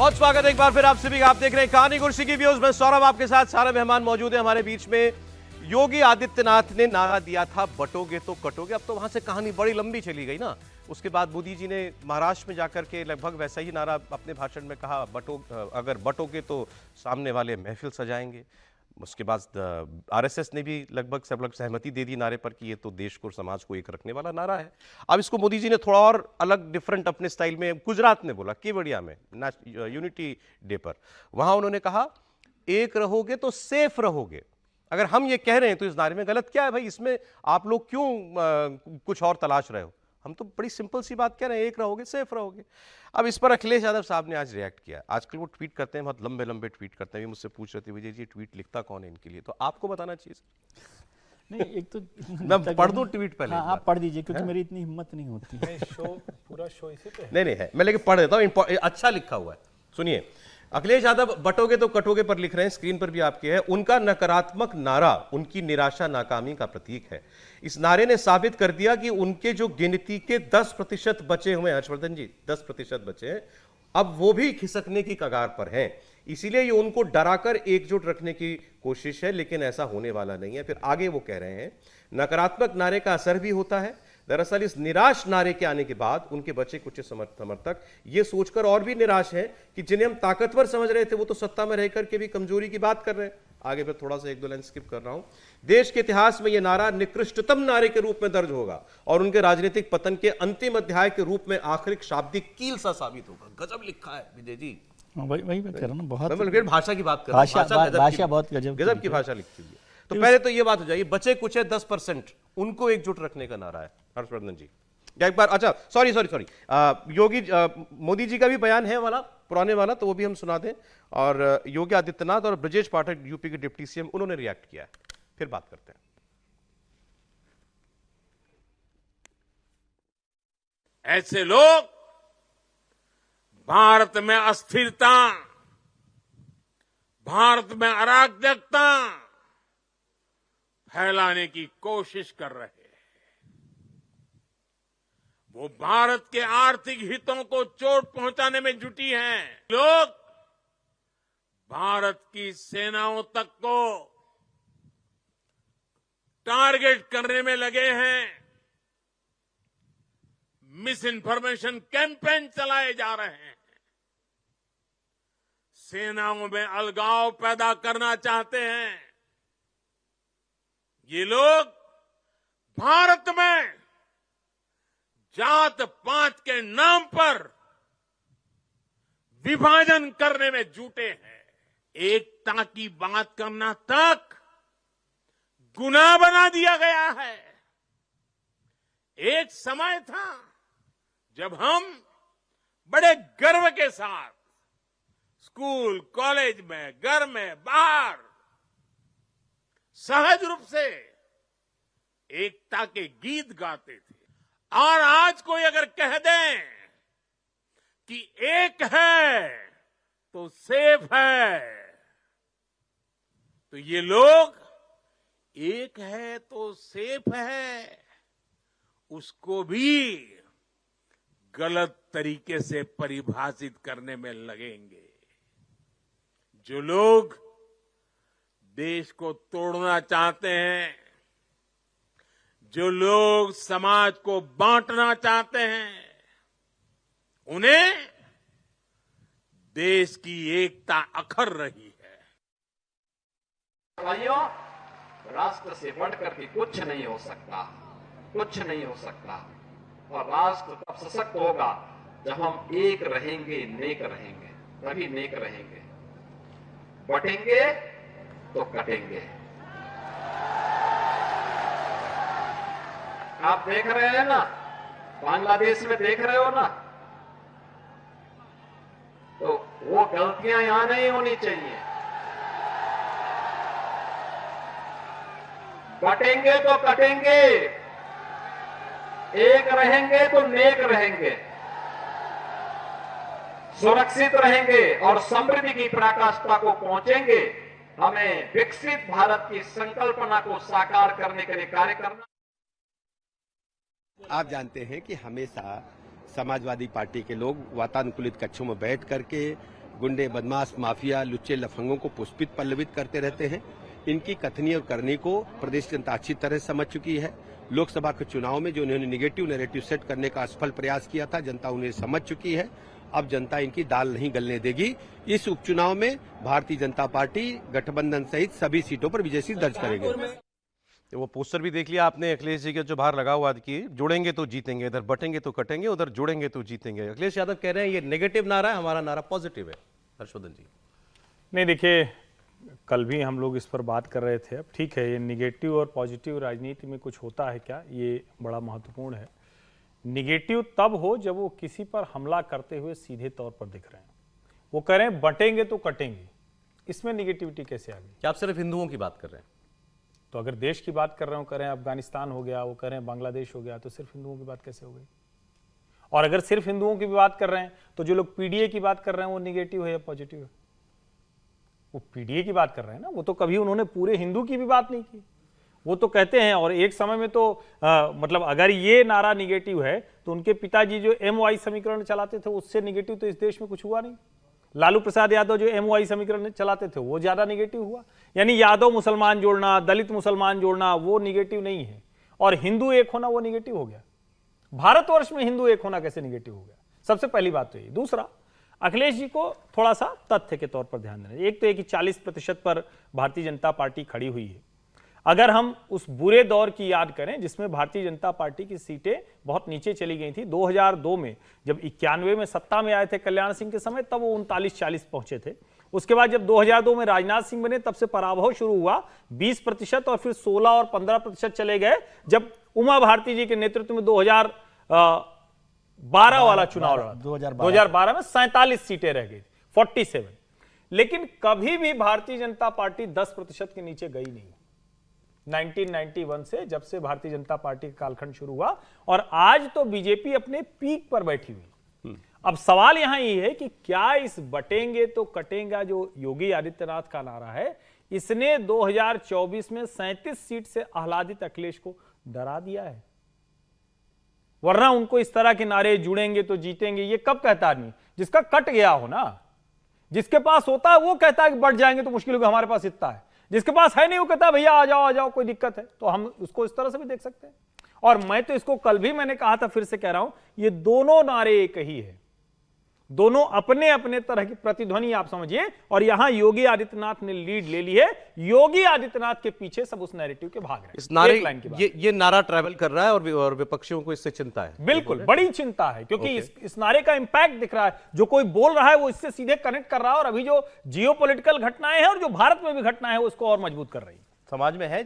बहुत स्वागत है एक बार फिर आप सभी का। आप देख रहे हैं कहानी कुर्सी की व्यूज में सौरभ आपके साथ। सारे मेहमान मौजूद हैं हमारे बीच में। योगी आदित्यनाथ ने नारा दिया था बटोगे तो कटोगे। अब तो वहां से कहानी बड़ी लंबी चली गई ना। उसके बाद मोदी जी ने महाराष्ट्र में जाकर के लगभग वैसा ही नारा अपने भाषण में कहा, अगर बटोगे तो सामने वाले महफिल सजाएंगे। उसके बाद आरएसएस ने भी लगभग सब लोग सहमति दे दी नारे पर कि ये तो देश को समाज को एक रखने वाला नारा है। अब इसको मोदी जी ने थोड़ा और अलग डिफरेंट अपने स्टाइल में गुजरात में बोला, केवड़िया में यूनिटी डे पर। वहां उन्होंने कहा एक रहोगे तो सेफ रहोगे। अगर हम ये कह रहे हैं तो इस नारे में गलत क्या है भाई? इसमें आप लोग क्यों कुछ और तलाश रहे हो? हम तो बड़ी सिंपल सी बात कह रहे हैं, एक रहोगे सेफ रहोगे। अब इस पर अखिलेश यादव साहब ने आज रिएक्ट किया। आजकल वो ट्वीट करते हैं, बहुत लंबे लंबे ट्वीट करते हैं। मुझसे पूछ रहे थे विजय जी ट्वीट लिखता कौन है इनके लिए, तो आपको बताना चाहिए। नहीं, एक तो मैं पढ़ दूं ट्वीट पहले? हाँ, आप पढ़ दीजिए क्योंकि मेरी इतनी हिम्मत नहीं होती है। पूरा शो इसी पे नहीं है, मैं लेकिन पढ़ देता हूँ। अच्छा लिखा हुआ है, सुनिए। अखिलेश यादव बटोगे तो कटोगे पर लिख रहे हैं, स्क्रीन पर भी आपके है। उनका नकारात्मक नारा उनकी निराशा नाकामी का प्रतीक है। इस नारे ने साबित कर दिया कि उनके जो गिनती के 10% बचे हुए, हर्षवर्धन जी 10% बचे हैं, अब वो भी खिसकने की कगार पर हैं। इसीलिए ये उनको डराकर एकजुट रखने की कोशिश है, लेकिन ऐसा होने वाला नहीं है। फिर आगे वो कह रहे हैं नकारात्मक नारे का असर भी होता है। दरअसल इस निराश नारे के आने के बाद उनके बचे कुछ समर्थक ये सोचकर और भी निराश हैं कि जिन्हें हम ताकतवर समझ रहे थे वो तो सत्ता में रहकर के भी कमजोरी की बात कर रहे हैं। आगे मैं थोड़ा सा एक दो लाइन स्किप कर रहा हूं। देश के इतिहास में यह नारा निकृष्टतम नारे के रूप में दर्ज होगा और उनके राजनीतिक पतन के अंतिम अध्याय के रूप में आखिरी शाब्दिक कील सा साबित होगा। गजब लिखा है विजय जी। वही मैं कह रहा हूँ, बहुत भाषा की बात कर रहा हूं। भाषा बहुत गजब की भाषा लिखी हुई है। तो पहले तो ये बात हो जाए, बचे कुछ है 10%, उनको एकजुट रखने का नारा है। हर्षवर्धन जी एक बार, अच्छा सॉरी योगी मोदी जी का भी बयान है वाला पुराने वाला, तो वो भी हम सुना दें। और योगी आदित्यनाथ और ब्रजेश पाठक यूपी के डिप्टी सीएम, उन्होंने रिएक्ट किया है। फिर बात करते हैं। ऐसे लोग भारत में अस्थिरता, भारत में अराजकता फैलाने की कोशिश कर रहे हैं। वो भारत के आर्थिक हितों को चोट पहुंचाने में जुटी हैं। लोग भारत की सेनाओं तक को टारगेट करने में लगे हैं। मिस इन्फॉर्मेशन कैंपेन चलाए जा रहे हैं। सेनाओं में अलगाव पैदा करना चाहते हैं। ये लोग भारत में जात पात के नाम पर विभाजन करने में जुटे हैं। एकता की बात करना तक गुनाह बना दिया गया है। एक समय था जब हम बड़े गर्व के साथ स्कूल, कॉलेज में, घर में, बाहर सहज रूप से एकता के गीत गाते थे। और आज कोई अगर कह दे कि एक है तो सेफ है, तो ये लोग एक है तो सेफ है उसको भी गलत तरीके से परिभाषित करने में लगेंगे। जो लोग देश को तोड़ना चाहते हैं, जो लोग समाज को बांटना चाहते हैं, उन्हें देश की एकता अखर रही है। भाइयों, राष्ट्र से बढ़कर के कुछ नहीं हो सकता, कुछ नहीं हो सकता। और राष्ट्र तब सशक्त होगा जब हम एक रहेंगे, नेक रहेंगे, तभी नेक रहेंगे। बटेंगे तो कटेंगे। आप देख रहे हैं ना, बांग्लादेश में देख रहे हो ना, तो वो गलतियां यहां नहीं होनी चाहिए। बटेंगे तो कटेंगे, एक रहेंगे तो नेक रहेंगे, सुरक्षित रहेंगे और समृद्धि की पराकाष्ठा को पहुंचेंगे। हमें विकसित भारत की संकल्पना को साकार करने के लिए कार्य करना। आप जानते हैं कि हमेशा समाजवादी पार्टी के लोग वातानुकूलित कक्षों में बैठ करके गुंडे, बदमाश, माफिया, लुच्चे, लफंगों को पुष्पित पल्लवित करते रहते हैं। इनकी कथनी और करनी को प्रदेश जनता अच्छी तरह समझ चुकी है। लोकसभा के चुनाव में जो उन्होंने निगेटिव नैरेटिव सेट करने का असफल प्रयास किया था, जनता उन्हें समझ चुकी है। अब जनता इनकी दाल नहीं गलने देगी। इस उपचुनाव में भारतीय जनता पार्टी गठबंधन सहित सभी सीटों पर विजय दर्ज करेगी। तो वो पोस्टर भी देख लिया आपने अखिलेश जी के जो बाहर लगा हुआ कि जुड़ेंगे तो जीतेंगे, इधर बटेंगे तो कटेंगे, उधर जुड़ेंगे तो जीतेंगे। अखिलेश यादव कह रहे हैं ये नेगेटिव नारा है, हमारा नारा पॉजिटिव है। हर्षवर्धन जी, नहीं देखिए, कल भी हम लोग इस पर बात कर रहे थे। अब ठीक है, ये निगेटिव और पॉजिटिव राजनीति में कुछ होता है क्या, ये बड़ा महत्वपूर्ण है। निगेटिव तब हो जब वो किसी पर हमला करते हुए सीधे तौर पर दिख रहे हैं। वो कह रहे हैं बटेंगे तो कटेंगे, इसमें निगेटिविटी कैसे आ गई? क्या आप सिर्फ हिंदुओं की बात कर रहे हैं? तो अगर देश की बात कर रहे हो, कह रहे हैं अफगानिस्तान हो गया, वो कह रहे हैं बांग्लादेश हो गया, तो सिर्फ हिंदुओं की बात कैसे हो गई? और अगर सिर्फ हिंदुओं की भी बात कर रहे हैं तो जो लोग पीडीए की बात कर रहे हैं वो निगेटिव है या पॉजिटिव है? वो पीडीए की बात कर रहे हैं ना, वो तो कभी उन्होंने पूरे हिंदू की भी बात नहीं की। वो तो कहते हैं, और एक समय में तो मतलब अगर ये नारा निगेटिव है तो उनके पिताजी जो MY समीकरण चलाते थे उससे निगेटिव तो इस देश में कुछ हुआ नहीं। लालू प्रसाद यादव जो MY समीकरण चलाते थे वो ज्यादा निगेटिव हुआ। यानी यादव मुसलमान जोड़ना, दलित मुसलमान जोड़ना वो निगेटिव नहीं है, और हिंदू एक होना वो निगेटिव हो गया। भारतवर्ष में हिंदू एक होना कैसे निगेटिव हो गया? सबसे पहली बात तो ये। दूसरा, अखिलेश जी को थोड़ा सा तथ्य के तौर पर ध्यान देना। एक तो ये कि 40% पर भारतीय जनता पार्टी खड़ी हुई है। अगर हम उस बुरे दौर की याद करें जिसमें भारतीय जनता पार्टी की सीटें बहुत नीचे चली गई थी, 2002 में जब 91 में सत्ता में आए थे कल्याण सिंह के समय, तब वो 39-40 पहुंचे थे। उसके बाद जब 2002 में राजनाथ सिंह बने तब से पराभव शुरू हुआ 20%, और फिर 16 और 15% चले गए जब उमा भारती जी के नेतृत्व में 2012 वाला चुनाव लड़ा। 2012 में 47 सीटें रह गई, 47। लेकिन कभी भी भारतीय जनता पार्टी 10% के नीचे गई नहीं 1991 से, जब से भारतीय जनता पार्टी का कालखंड शुरू हुआ। और आज तो बीजेपी अपने पीक पर बैठी हुई। अब सवाल यहां ये है कि क्या इस बटेंगे तो कटेंगे जो योगी आदित्यनाथ का नारा है, इसने 2024 में 37 सीट से आह्लादित अखिलेश को डरा दिया है? वरना उनको इस तरह के नारे, जुड़ेंगे तो जीतेंगे, ये कब कहता आदमी? जिसका कट गया हो ना, जिसके पास होता है वो कहता है कि बढ़ जाएंगे तो मुश्किल होगा, हमारे पास इतना है। जिसके पास है नहीं वो कहता है भैया आ जाओ कोई दिक्कत है। तो हम उसको इस तरह से भी देख सकते हैं। और मैं तो इसको कल भी मैंने कहा था, फिर से कह रहा हूं, ये दोनों नारे एक ही है, दोनों अपने अपने तरह की प्रतिध्वनि आप समझिए। और यहां योगी आदित्यनाथ ने लीड ले ली है। योगी आदित्यनाथ के पीछे सब उस नैरेटिव के भाग रहे हैं। इस नारे एक लाइन की बात। ये नारा ट्रैवल कर रहा है और विपक्षियों को इससे चिंता है। बिल्कुल बड़ी चिंता है, क्योंकि इस नारे का इंपैक्ट दिख रहा है। जो कोई बोल रहा है वो इससे सीधे कनेक्ट कर रहा है, और अभी जो जियोपॉलिटिकल घटनाएं हैं और जो भारत में भी घटनाएं हैं वो उसको और मजबूत कर रही है। समाज में है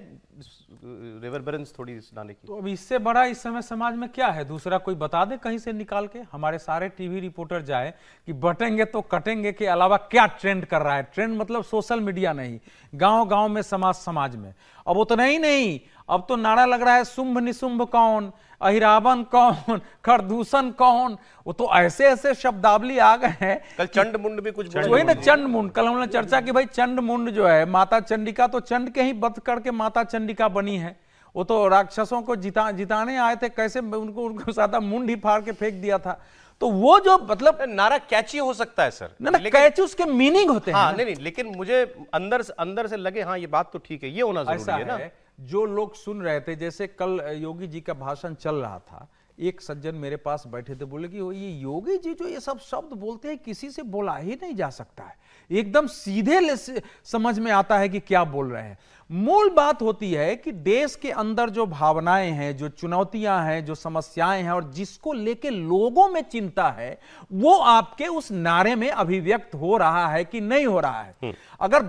रिवर्बरेंस थोड़ी इस नारे की। तो अब इससे बड़ा इस समय समाज में क्या है? दूसरा कोई बता दे कहीं से निकाल के, हमारे सारे टीवी रिपोर्टर जाए कि बटेंगे तो कटेंगे के अलावा क्या ट्रेंड कर रहा है। ट्रेंड मतलब सोशल मीडिया नहीं, गांव-गांव में, समाज में। अब उतना ही नहीं, अब तो नारा लग रहा है शुंभ निशुंभ कौन, अहिरावण कौन, खरदूषण कौन। वो तो ऐसे ऐसे शब्दावली आ गए हैं। कल चंड मुंड भी कुछ वही ना, चंड मुंड। कल हमने चर्चा की, भाई चंड मुंड जो है, माता चंडिका तो चंड के ही वध करके माता चंडिका बनी है। वो तो राक्षसों को जिताने आए थे, कैसे उनको सादा मुंड ही फाड़ के फेंक दिया था। तो वो जो मतलब नारा कैची हो सकता है सर, ना कैची उसके मीनिंग होते हैं। हाँ, नहीं, लेकिन मुझे अंदर से लगे हाँ ये बात तो ठीक है, ये होना जरूरी है ना। जो लोग सुन रहे थे, जैसे कल योगी जी का भाषण चल रहा था, एक सज्जन मेरे पास बैठे थे, बोले कि ये योगी जी जो ये सब शब्द बोलते हैं किसी से बोला ही नहीं जा सकता है, एकदम सीधे समझ में आता है कि क्या बोल रहे हैं। मूल बात होती है कि देश के अंदर जो भावनाएं हैं, जो चुनौतियां हैं, जो समस्याएं हैं, और जिसको लेके लोगों में चिंता है, वो आपके उस नारे में अभिव्यक्त हो रहा है कि नहीं हो रहा है। अगर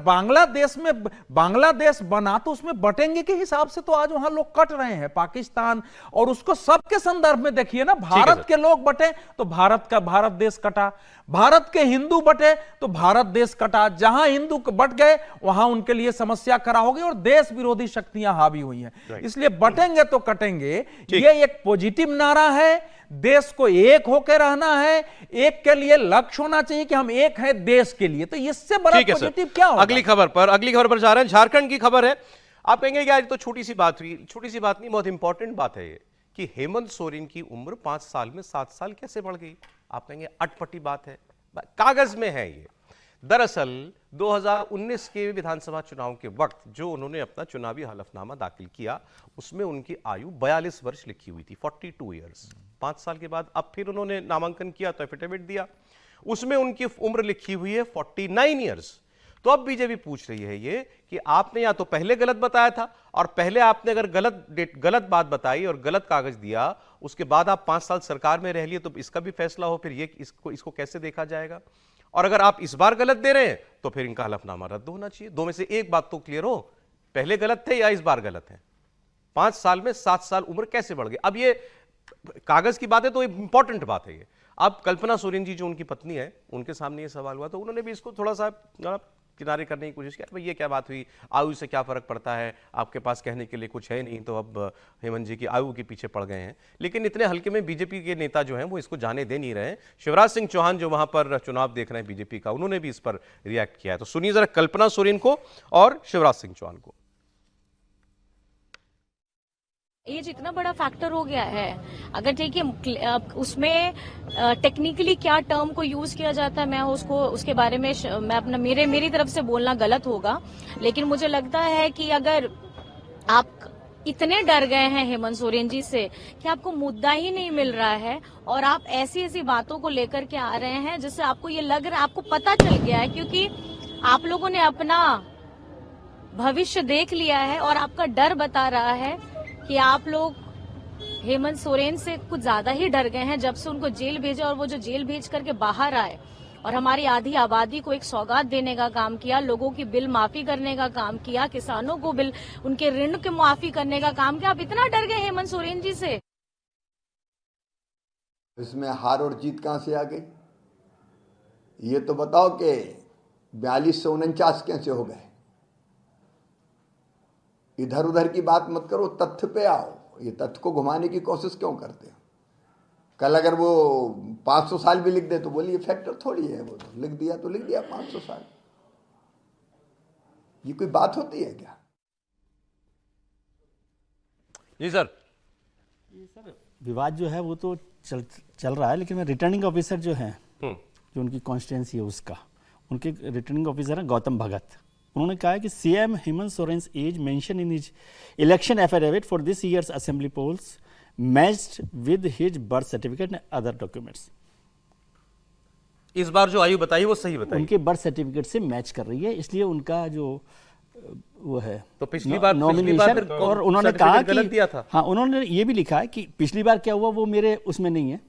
बांग्लादेश बना तो उसमें बटेंगे के हिसाब से तो आज वहां लोग कट रहे हैं, पाकिस्तान, और उसको सबके संदर्भ में देखिए ना। भारत के लोग बटे तो भारत देश कटा, भारत के हिंदू बटे तो भारत देश कटा। जहां हिंदू बट गए वहां उनके लिए समस्या खड़ा होगी और देश विरोधी शक्तियां हावी हुई हैं। इसलिए बटेंगे तो कटेंगे, ये एक पॉजिटिव नारा है। देश को एक होकर रहना है, एक के लिए लक्ष्य होना चाहिए कि हम एक हैं देश के लिए। तो इससे बड़ा पॉजिटिव क्या होगा? अगली खबर पर जा रहे हैं। झारखंड की खबर है। आप कहेंगे कि आज तो छोटी सी बात हुई, छोटी सी बात नहीं, बहुत इंपॉर्टेंट बात है ये कि हेमंत सोरेन की उम्र 5 साल में 7 साल कैसे बढ़ गई। आप कहेंगे अटपटी बात है, कागज में है ये। दरअसल 2019 के विधानसभा चुनाव के वक्त जो उन्होंने अपना चुनावी हलफनामा दाखिल किया उसमें उनकी आयु 42 वर्ष लिखी हुई थी, 42 ईयर्स। 5 साल के बाद अब फिर उन्होंने नामांकन किया तो एफिडेविट दिया, उसमें उनकी उम्र लिखी हुई है 49 ईयर्स। तो अब बीजेपी पूछ रही है ये कि आपने या तो पहले गलत बताया था, और पहले आपने अगर गलत बात बताई और गलत कागज दिया, उसके बाद आप 5 साल सरकार में रह लिए, तो इसका भी फैसला हो फिर ये इसको कैसे देखा जाएगा। और अगर आप इस बार गलत दे रहे हैं तो फिर इनका हलफनामा रद्द होना चाहिए। दो में से एक बात तो क्लियर हो, पहले गलत थे या इस बार गलत है। 5 साल में 7 साल उम्र कैसे बढ़ गई। अब ये कागज की बात है तो इंपॉर्टेंट बात है ये। अब कल्पना सोरेन जी जो उनकी पत्नी है, उनके सामने ये सवाल हुआ तो उन्होंने भी इसको थोड़ा सा किनारे करने की कोशिश किया, भाई ये क्या बात हुई, आयु से क्या फर्क पड़ता है, आपके पास कहने के लिए कुछ है नहीं, तो अब हेमंत जी की आयु के पीछे पड़ गए हैं। लेकिन इतने हल्के में बीजेपी के नेता जो हैं वो इसको जाने दे नहीं रहे हैं। शिवराज सिंह चौहान जो वहां पर चुनाव देख रहे हैं बीजेपी का, उन्होंने भी इस पर रिएक्ट किया है। तो सुनिए जरा कल्पना सोरेन को और शिवराज सिंह चौहान को। एज इतना बड़ा फैक्टर हो गया है, अगर देखिए उसमें टेक्निकली क्या टर्म को यूज किया जाता है, मैं उसके बारे में मैं अपना मेरी तरफ से बोलना गलत होगा। लेकिन मुझे लगता है कि अगर आप इतने डर गए हैं हेमंत सोरेन जी से कि आपको मुद्दा ही नहीं मिल रहा है और आप ऐसी ऐसी बातों को लेकर के आ रहे हैं जिससे आपको ये लग रहा है, आपको पता चल गया है, क्योंकि आप लोगों ने अपना भविष्य देख लिया है और आपका डर बता रहा है कि आप लोग हेमंत सोरेन से कुछ ज्यादा ही डर गए हैं जब से उनको जेल भेजा। और वो जो जेल भेज करके बाहर आए और हमारी आधी आबादी को एक सौगात देने का काम किया, लोगों की बिल माफी करने का काम किया, किसानों को बिल उनके ऋण की माफी करने का काम किया, आप इतना डर गए हेमंत सोरेन जी से। इसमें हार और जीत कहां से आ गई, ये तो बताओ कि 42 से 49 कैसे हो गए। इधर उधर की बात मत करो, तथ्य पे आओ। ये तथ्य को घुमाने की कोशिश क्यों करते हो। कल अगर वो 500 साल भी लिख दे तो बोलिए फैक्टर थोड़ी है, वो तो लिख दिया तो लिख दिया 500 साल। ये कोई बात होती है क्या। जी सर। विवाद जो है वो तो चल रहा है, लेकिन रिटर्निंग ऑफिसर जो है, जो उनकी कॉन्स्टिट्यूंसी है उसका, उनके रिटर्निंग ऑफिसर है गौतम भगत। उन्होंने कहा है कि CM Hemant Soren's as mention in his election affidavit for this year's assembly polls matched with his birth certificate and other documents. इस बार जो आयु बताई वो सही बताई, उनके बर्थ सर्टिफिकेट से मैच कर रही है, इसलिए उनका जो वो है तो पिछली बार नॉमिनेशन। और उन्होंने कहा गलत दिया था। हाँ, उन्होंने ये भी लिखा है कि पिछली बार क्या हुआ वो मेरे उसमें नहीं है,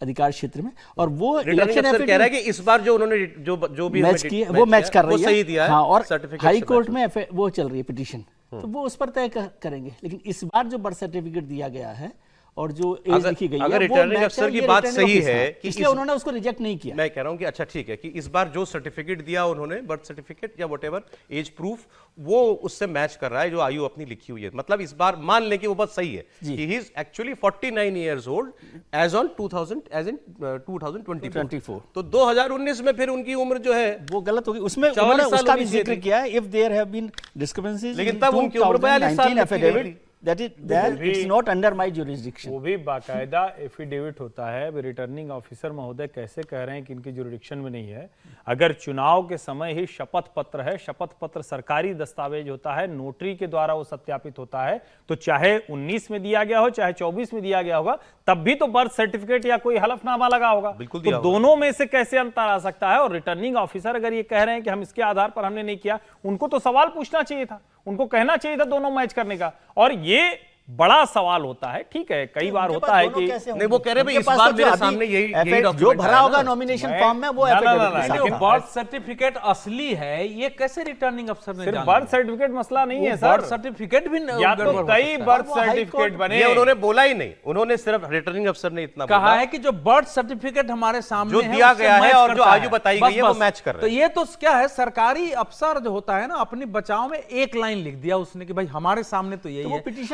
अधिकार क्षेत्र में, और वो इलेक्शन कह रहा है कि इस बार जो उन्होंने जो भी मैच किया वो मैच कर रही है, सही दिया है। हाँ, और सर्टिफिकेट हाई कोर्ट में वो चल रही है पिटीशन, तो वो उस पर तय करेंगे। लेकिन इस बार जो बर्थ सर्टिफिकेट दिया गया है और जो एज लिखी गई है, अगर रिटर्निंग अफसर की बात सही है कि इसलिए उन्होंने उसको रिजेक्ट नहीं किया। मैं कह रहा हूं कि अच्छा ठीक है कि इस बार जो सर्टिफिकेट दिया उन्होंने, बर्थ सर्टिफिकेट या व्हाटएवर एज प्रूफ, वो उससे मैच कर रहा है जो आयु अपनी लिखी हुई है। मतलब इस बार मान लें कि वो बात सही है कि he is actually 49 years old age on 2024। तो 2019 में फिर उनकी उम्र जो है वो गलत होगी। उसमें उन्होंने उसका भी जिक्र किया है, if there have been discrepancies, लेकिन तब उनकी उम्र 42 साल affidavit that it's not under my jurisdiction। वो भी बाकायदा एफिडेविट होता है। अभी रिटर्निंग ऑफिसर महोदय कैसे कह रहे हैं कि इनकी जुरिडिक्शन में नहीं है। अगर चुनाव के समय ही शपथ पत्र है, शपथ पत्र सरकारी दस्तावेज होता है, नोटरी के द्वारा वो सत्यापित होता है, तो चाहे 19 में दिया गया हो चाहे 24 में दिया गया होगा, तब भी तो बर्थ सर्टिफिकेट या कोई हलफनामा लगा होगा। तो दोनों में से कैसे अंतर आ सकता है। और रिटर्निंग ऑफिसर अगर ये कह रहे हैं कि हम इसके आधार पर हमने नहीं किया, उनको तो सवाल पूछना चाहिए था, उनको कहना चाहिए था दोनों मैच करने का। और ये बड़ा सवाल होता है। ठीक है, कई बार होता है कि नहीं, वो कह रहे हैं इस बार मेरे सामने यही जो भरा होगा नॉमिनेशन फॉर्म में वो लेकिन बर्थ सर्टिफिकेट असली है, ये कैसे रिटर्निंग अफसर ने सिर्फ बर्थ सर्टिफिकेट मसला नहीं है सर, बर्थ सर्टिफिकेट भी या तो कई बर्थ सर्टिफिकेट बने। ये उन्होंने बोला ही नहीं, उन्होंने सिर्फ रिटर्निंग अफसर ने इतना कहा है कि जो बर्थ सर्टिफिकेट हमारे सामने जो दिया गया है और जो आयु बताई गई है वो मैच कर रहे हैं। तो ये तो क्या है, सरकारी अफसर जो होता है ना, अपनी बचाव में एक लाइन लिख दिया उसने कि भाई हमारे सामने तो यही है।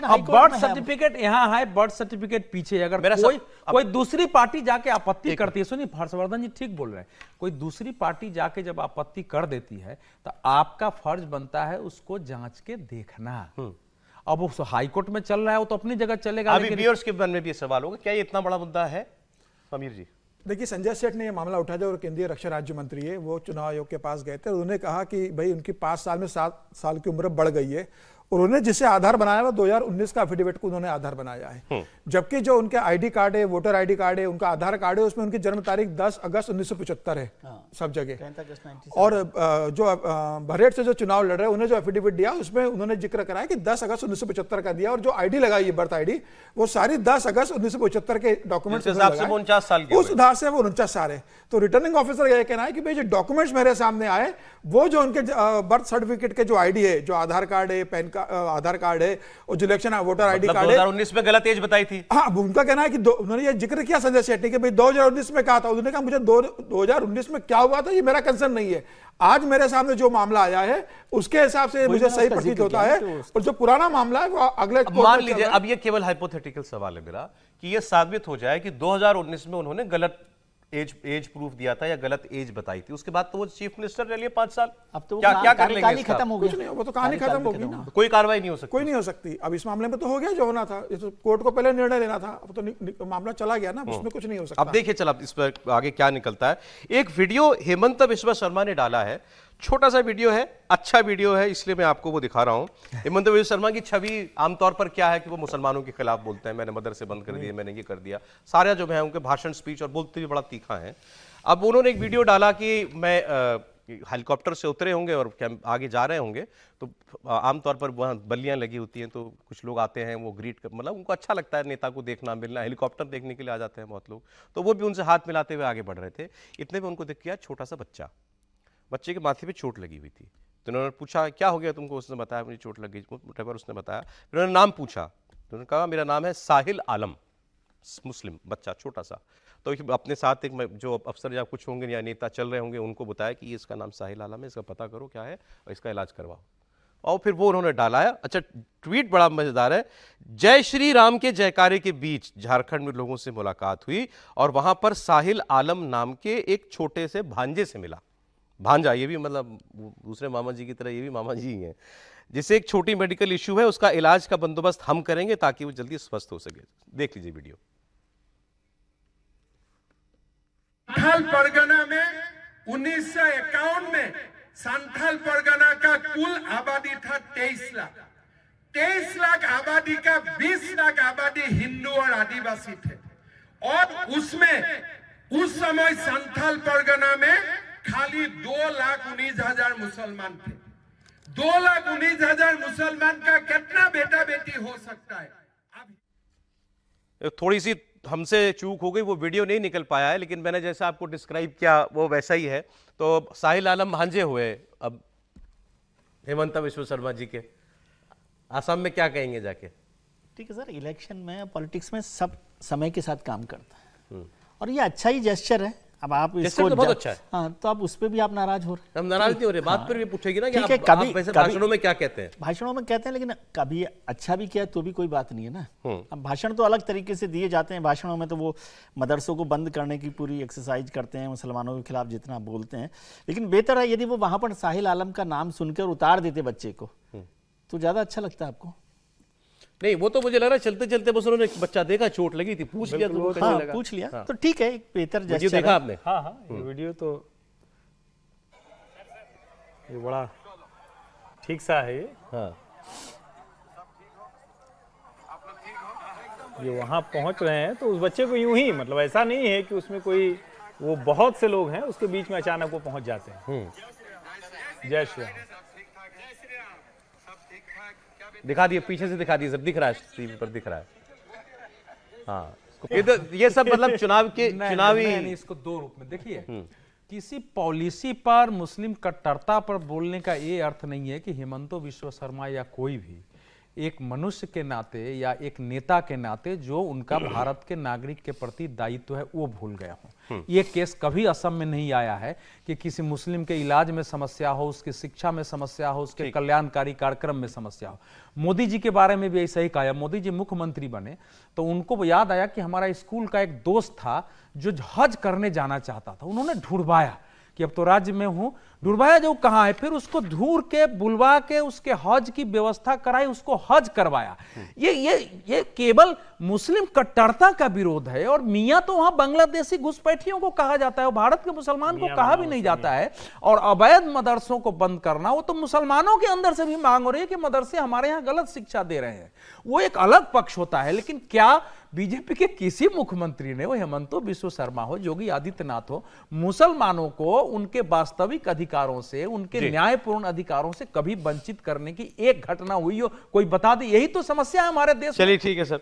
अब बर्थ सर्टिफिकेट यहाँ है, बर्थ सर्टिफिकेट पीछे। अगर कोई दूसरी पार्टी जाके आपत्ति करती है, सुनिए हर्षवर्धन जी ठीक बोल रहे हैं, कोई दूसरी पार्टी जाके जब आपत्ति कर देती है तो आपका फर्ज बनता है उसको जांच के देखना। अब वो हाई कोर्ट में चल रहा है, वो तो अपनी जगह चलेगा। अभी व्यूअर्स के मन में भी सवाल होगा, क्या ये इतना बड़ा मुद्दा है समीर जी? देखिए, संजय सेठ ने यह मामला उठाया जो केंद्रीय रक्षा राज्य मंत्री है, वो चुनाव आयोग के पास गए थे और उन्होंने कहा कि भाई उनकी 5 साल में 7 साल की उम्र बढ़ गई है। उन्होंने जिसे आधार बनाया वो 2019 का एफिडेविट को उन्होंने आधार बनाया है, जबकि जो उनके आईडी कार्ड है, वोटर आईडी कार्ड है, उनका आधार कार्ड है, उसमें उनकी जन्म तारीख 10 अगस्त 1975 है सब जगह। और जो बरहेट से जो चुनाव लड़ रहे हैं उन्हें जो एफिडेविट दिया उसमें उन्होंने जिक्र कराया कि 10 अगस्त 1975 का दिया, और जो आईडी लगाई है बर्थ आईडी वो सारी 10 अगस्त 1975 के डॉक्यूमेंट्स उस आधार से वो 49 साल है। तो रिटर्निंग ऑफिसर यह कहना है कि भाई जो डॉक्यूमेंट्स मेरे सामने आए वो जो उनके बर्थ सर्टिफिकेट के जो आईडी है, जो आधार कार्ड है, पैन कार्ड, आधार कार्ड है, और जो इलेक्शन वोटर आईडी कार्ड है, 2019 में गलत एज बताई थी। हाँ, उनका कहना है कि उन्होंने ये जिक्र किया संजय सेठ ने कि भाई 2019 में कहा था। उन्होंने कहा मुझे 2019 में क्या हुआ था ये मेरा कंसर्न नहीं है, आज मेरे सामने जो मामला आया है उसके हिसाब से मुझे सही प्रतीत होता है, और जो पुराना मामला है वो अगले मान लीजिए, अब ये केवल हाइपोथेटिकल सवाल है मेरा, कि ये साबित हो जाए कि 2019 में उन्होंने गलत एज प्रूफ दिया था या गलत एज बताई थी, उसके बाद तो वो चीफ मिनिस्टर रह लिए 5 साल। अब तो क्या कर लेंगे? खत्म हो कुछ नहीं, वो तो कहानी खत्म होगी ना, कोई कार्रवाई नहीं हो सकती, कोई नहीं हो सकती। अब इस मामले में तो हो गया जो होना था, तो कोर्ट को पहले निर्णय लेना था, अब तो मामला चला गया ना, उसमें कुछ नहीं हो सकता। अब देखिए चल, अब इस पर आगे क्या निकलता है। एक वीडियो हेमंत बिश्वा शर्मा ने डाला है, छोटा सा वीडियो है, अच्छा वीडियो है, इसलिए मैं आपको वो दिखा रहा हूं। हेमंत बिश्वा शर्मा की छवि आमतौर पर क्या है कि वो मुसलमानों के खिलाफ बोलते हैं, मैंने मदरसे बंद कर दिए, मैंने ये कर दिया, सारा जो है उनके भाषण, स्पीच और बोलते भी बड़ा तीखा है। अब उन्होंने एक वीडियो डाला कि मैं हेलीकॉप्टर से उतरे होंगे और आगे जा रहे होंगे, तो आमतौर पर वहाँ बल्लियाँ लगी होती हैं, तो कुछ लोग आते हैं, वो ग्रीट कर, मतलब उनको अच्छा लगता है नेता को देखना मिलना, हेलीकॉप्टर देखने के लिए आ जाते हैं बहुत लोग, तो वो भी उनसे हाथ मिलाते हुए आगे बढ़ रहे थे। इतने में उनको दिख गया छोटा सा बच्चा, बच्चे के माथे पे चोट लगी हुई थी। तो उन्होंने पूछा क्या हो गया तुमको, उसने बताया मुझे चोट लगी, उसने बताया, उन्होंने नाम पूछा, तो उन्होंने कहा मेरा नाम है साहिल आलम, मुस्लिम बच्चा छोटा सा। तो अपने साथ एक जो अफसर या कुछ होंगे या नेता चल रहे होंगे, उनको बताया कि ये इसका नाम साहिल आलम है, इसका पता करो क्या है और इसका इलाज करवाओ। और फिर वो उन्होंने डालाया। अच्छा, ट्वीट बड़ा मजेदार है। जय श्री राम के जयकारे के बीच झारखंड में लोगों से मुलाकात हुई और वहां पर साहिल आलम नाम के एक छोटे से भांजे से मिला। भांजा, ये भी मतलब दूसरे मामा जी की तरह ये भी मामा जी ही हैं, जिसे एक छोटी मेडिकल इश्यू है, उसका इलाज का बंदोबस्त हम करेंगे ताकि वो जल्दी स्वस्थ हो सके। देख लीजिए वीडियो। संथाल परगना में 1951 में संथाल परगना का कुल आबादी था 23 लाख। 23 लाख आबादी का 20 लाख आबादी हिंदू और आदिवासी थे, और उसमें उस समय संथाल परगना में खाली 2,19,000 मुसलमान थे। 2,19,000 मुसलमान का कितना बेटा बेटी हो सकता है? थोड़ी सी हमसे चूक हो गई, वो वीडियो नहीं निकल पाया है, लेकिन मैंने जैसा आपको डिस्क्राइब किया वो वैसा ही है। तो साहिल आलम भांजे हुए अब हेमंत बिश्वा शर्मा जी के, आसाम में क्या कहेंगे जाके? ठीक है सर, इलेक्शन में पॉलिटिक्स में सब समय के साथ काम करता है और ये अच्छा ही जेस्चर है। अब आप इसको तो बहुत अच्छा है। हाँ, तो आप उस पर भी आप नाराज हो रहे हैं। हम नाराज नहीं हो रहे, बात पर भी पूछेगी ना कि ठीक है, आप वैसे भाषणों में क्या कहते हैं? भाषणों में कहते हैं, लेकिन कभी अच्छा भी किया तो भी कोई बात नहीं है ना। अब भाषण तो अलग तरीके से दिए जाते हैं। भाषणों में तो वो मदरसों को बंद करने की पूरी एक्सरसाइज करते हैं, मुसलमानों के खिलाफ जितना बोलते हैं, लेकिन बेहतर है यदि वो वहां पर साहिल आलम का नाम सुनकर उतार देते बच्चे को, तो ज्यादा अच्छा लगता है आपको? नहीं, वो तो मुझे लग रहा है चलते चलते बस उन्होंने बच्चा देखा, चोट लगी थी, पूछ लिया, तो हाँ, पूछ लिया। हाँ। तो ठीक है, एक बेहतर जेस्चर देखा है। आपने? हाँ हाँ, ये वीडियो तो ये बड़ा ठीक सा है ये। हाँ, ये वहाँ पहुँच रहे हैं तो उस बच्चे को यूं ही, मतलब ऐसा नहीं है कि उसमें कोई, वो बहुत से लोग हैं उसके बीच में अचानक वो पहुँच जाते हैं। जय श्री राम। दिखा दिए, पीछे से दिखा दिए, सब दिख रहा है, टीवी पर दिख रहा है। हाँ, ये सब मतलब चुनावी नहीं, इसको दो रूप में देखिए। किसी पॉलिसी पर, मुस्लिम कट्टरता पर बोलने का ये अर्थ नहीं है कि हेमंत बिश्वा शर्मा या कोई भी एक मनुष्य के नाते या एक नेता के नाते जो उनका भारत के नागरिक के प्रति दायित्व है वो भूल गया हूं। ये केस कभी असम में नहीं आया है कि किसी मुस्लिम के इलाज में समस्या हो, उसकी शिक्षा में समस्या हो, उसके कल्याणकारी कार्यक्रम में समस्या हो। मोदी जी के बारे में भी ऐसा ही कहा। मोदी जी मुख्यमंत्री बने तो उनको याद आया कि हमारा स्कूल का एक दोस्त था जो हज करने जाना चाहता था। उन्होंने ढूंढवाया कि अब तो राज्य में हूं डुरवाया जो कहाँ है, फिर उसको धूर के बुलवा के उसके हज की व्यवस्था कराई, उसको हज करवाया। ये केवल मुस्लिम कट्टरता का विरोध है। और मियाँ तो वहां बांग्लादेशी घुसपैठियों को कहा जाता है, भारत के मुसलमान को कहा भी नहीं जाता है। और अवैध मदरसों को बंद करना, वो तो मुसलमानों के अंदर से भी मांग हो रही है कि मदरसे हमारे यहाँ गलत शिक्षा दे रहे हैं, वो एक अलग पक्ष होता है। लेकिन क्या बीजेपी के किसी मुख्यमंत्री ने, वो हेमंत बिश्व शर्मा हो, योगी आदित्यनाथ हो, मुसलमानों को उनके वास्तविक अधिकारों से, उनके न्यायपूर्ण अधिकारों से कभी वंचित करने की एक घटना हुई हो, कोई बता दे? यही तो समस्या है हमारे देश में। चलिए ठीक है सर।